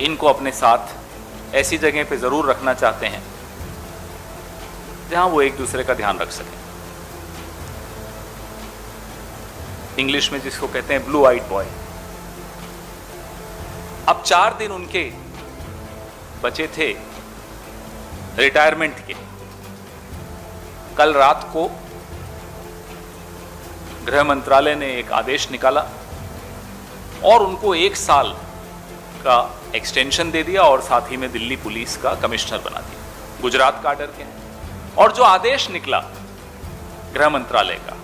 इनको अपने साथ ऐसी जगह पे ज़रूर रखना चाहते हैं जहां वो एक दूसरे का ध्यान रख सकें। इंग्लिश में जिसको कहते हैं ब्लू आइड बॉय। अब 4 दिन उनके बचे थे रिटायरमेंट के। कल रात को गृह मंत्रालय ने एक आदेश निकाला और उनको 1 साल का एक्सटेंशन दे दिया और साथ ही में दिल्ली पुलिस का कमिश्नर बना दिया। गुजरात काडर के हैं। और जो आदेश निकला गृह मंत्रालय का,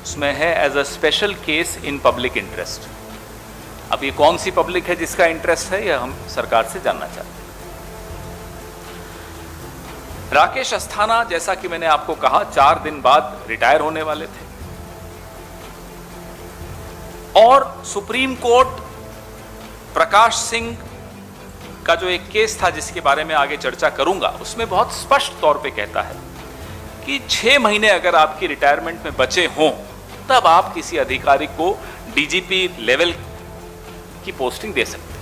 उसमें है as a special case in public interest. अब ये कौन सी पब्लिक है जिसका इंटरेस्ट है, यह हम सरकार से जानना चाहते हैं। राकेश अस्थाना, जैसा कि मैंने आपको कहा, 4 दिन बाद रिटायर होने वाले थे और सुप्रीम कोर्ट प्रकाश सिंह का जो एक केस था जिसके बारे में आगे चर्चा करूंगा, उसमें बहुत स्पष्ट तौर पे कहता है कि 6 महीने अगर आपकी रिटायरमेंट में बचे हों तब आप किसी अधिकारी को डीजीपी लेवल की पोस्टिंग दे सकते हैं।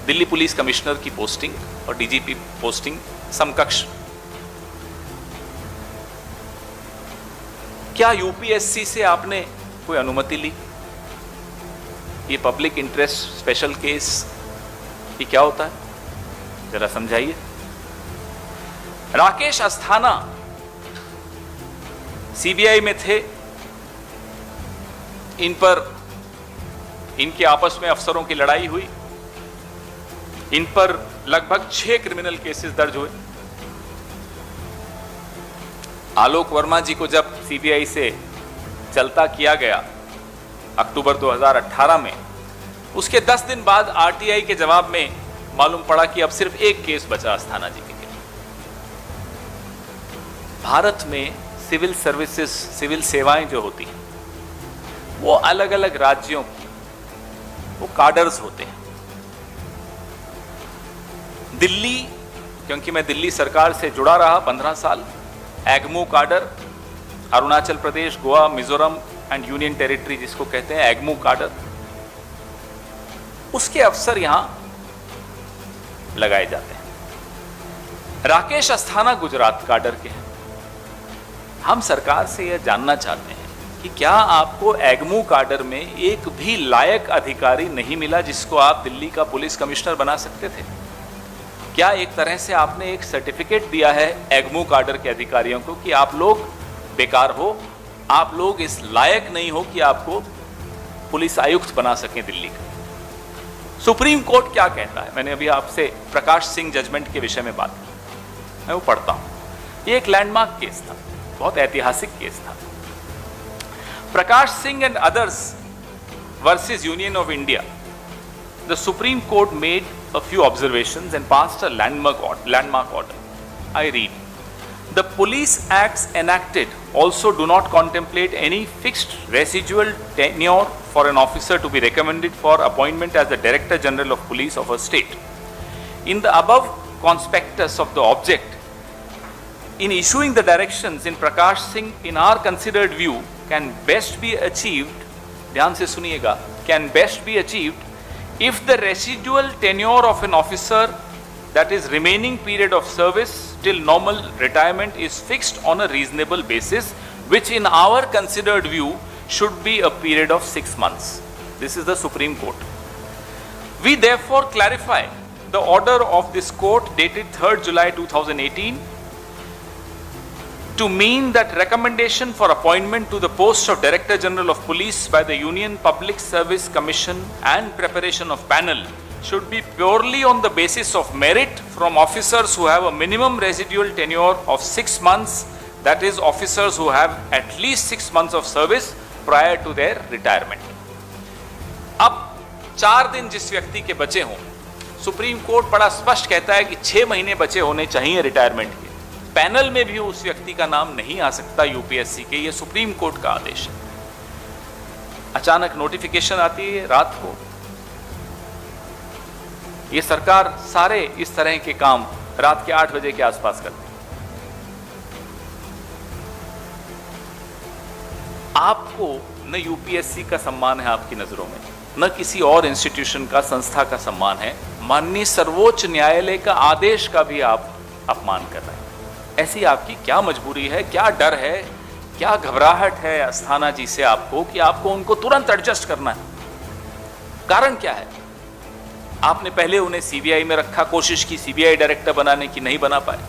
दिल्ली पुलिस कमिश्नर की पोस्टिंग और डीजीपी पोस्टिंग समकक्ष। क्या यूपीएससी से आपने कोई अनुमति ली? ये पब्लिक इंटरेस्ट स्पेशल केस ये क्या होता है, जरा समझाइए। राकेश अस्थाना सीबीआई में थे। इन पर इनके आपस में अफसरों की लड़ाई हुई। इन पर लगभग 6 क्रिमिनल केसेस दर्ज हुए। आलोक वर्मा जी को जब सीबीआई से चलता किया गया अक्टूबर 2018 में, उसके 10 दिन बाद आरटीआई के जवाब में मालूम पड़ा कि अब सिर्फ एक केस बचा अस्थाना जी के खिलाफ। भारत में सिविल सर्विसेज, सिविल सेवाएं जो होती हैं वो अलग अलग राज्यों की, वो काडर्स होते हैं। दिल्ली, क्योंकि मैं दिल्ली सरकार से जुड़ा रहा 15 साल, एग्मू cadre, Arunachal Pradesh, Goa, Mizoram and union territory जिसको कहते हैं एग्मू काडर, उसके अफसर यहां लगाए जाते हैं। राकेश अस्थाना गुजरात काडर के हैं। हम सरकार से यह जानना चाहते हैं कि क्या आपको एग्मू काडर में एक भी लायक अधिकारी नहीं मिला जिसको आप दिल्ली का पुलिस कमिश्नर बना सकते थे? क्या एक तरह से आपने एक सर्टिफिकेट दिया है एग्मू काडर के अधिकारियों को कि आप लोग बेकार हो, आप लोग इस लायक नहीं हो कि आपको पुलिस आयुक्त बना सकें दिल्ली का? सुप्रीम कोर्ट क्या कहता है? मैंने अभी आपसे प्रकाश सिंह जजमेंट के विषय में बात की, मैं वो पढ़ता हूं। ये एक लैंडमार्क केस था, बहुत ऐतिहासिक केस था। Prakash Singh and others versus union of India, the supreme court made a few observations and passed a landmark order. I read, the police acts enacted also do not contemplate any fixed residual tenure for an officer to be recommended for appointment as the Director General of Police of a state. In the above conspectus of the object, in issuing the directions in Prakash Singh, in our considered view, can best be achieved, ध्यान से सुनिएगा, can best be achieved if the residual tenure of an officer, that is remaining period of service till normal retirement, is fixed on a reasonable basis, which in our considered view should be a period of 6 months. This is the Supreme Court. We therefore clarify the order of this court dated 3rd July 2018 to mean that recommendation for appointment to the post of Director General of Police by the Union Public Service Commission and preparation of panel should be purely on the basis of merit from officers who have a minimum residual tenure of 6 months, that is officers who have at least 6 months of service prior to their retirement. अब 4 दिन जिस व्यक्ति के बचे हों, supreme court बड़ा स्पष्ट कहता है कि 6 महीने बचे होने चाहिए रिटायरमेंट के। पैनल में भी उस व्यक्ति का नाम नहीं आ सकता यूपीएससी के, ये सुप्रीम कोर्ट का आदेश है। अचानक नोटिफिकेशन आती है रात को। ये सरकार सारे इस तरह के काम रात के 8 बजे के आसपास करती है। आपको न यूपीएससी का सम्मान है आपकी नजरों में, न किसी और इंस्टीट्यूशन का, संस्था का सम्मान है, माननीय सर्वोच्च न्यायालय का आदेश का भी आप अपमान कर रहे हैं। ऐसी आपकी क्या मजबूरी है, क्या डर है, क्या घबराहट है अस्थाना जी से आपको कि आपको उनको तुरंत एडजस्ट करना है? कारण क्या है? आपने पहले उन्हें सीबीआई में रखा, कोशिश की सीबीआई डायरेक्टर बनाने की, नहीं बना पाए।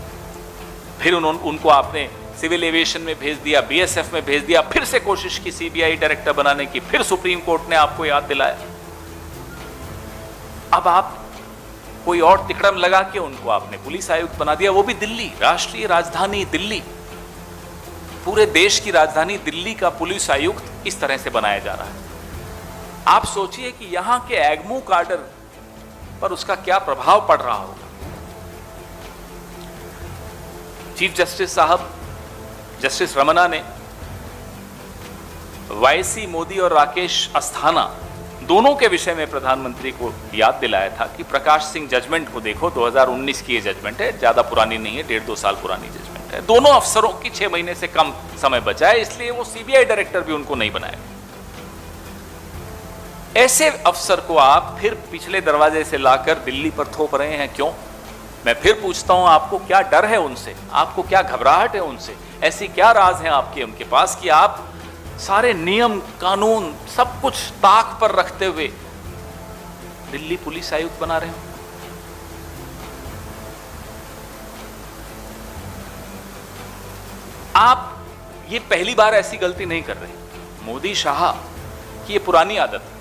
फिर उनको आपने सिविल एविएशन में भेज दिया, बीएसएफ में भेज दिया, फिर से कोशिश की सीबीआई डायरेक्टर बनाने की, फिर सुप्रीम कोर्ट ने आपको याद दिलाया। अब आप कोई और तिकड़म लगा के उनको आपने पुलिस आयुक्त बना दिया, वो भी दिल्ली, राष्ट्रीय राजधानी दिल्ली, पूरे देश की राजधानी दिल्ली का पुलिस आयुक्त इस तरह से बनाया जा रहा है। आप सोचिए कि यहां के एग्मू कार्डर पर उसका क्या प्रभाव पड़ रहा होगा। चीफ जस्टिस साहब, जस्टिस रमन्ना ने वाईसी मोदी और राकेश अस्थाना दोनों के विषय में प्रधानमंत्री को याद दिलाया था कि प्रकाश सिंह जजमेंट को देखो, 2019 की ये जजमेंट है, ज्यादा पुरानी नहीं है, 1.5-2 साल पुरानी जजमेंट है। दोनों अफसरों की 6 महीने से कम समय बचा है, इसलिए वो सीबीआई डायरेक्टर भी उनको नहीं बनाया। ऐसे अफसर को आप फिर पिछले दरवाजे से लाकर दिल्ली पर थोप रहे हैं, क्यों? मैं फिर पूछता हूं, आपको क्या डर है उनसे? आपको क्या घबराहट है उनसे? ऐसी क्या राज है आपके उनके पास कि आप सारे नियम कानून सब कुछ ताक पर रखते हुए दिल्ली पुलिस आयुक्त बना रहे हो? आप ये पहली बार ऐसी गलती नहीं कर रहे। मोदी शाह की ये पुरानी आदत है।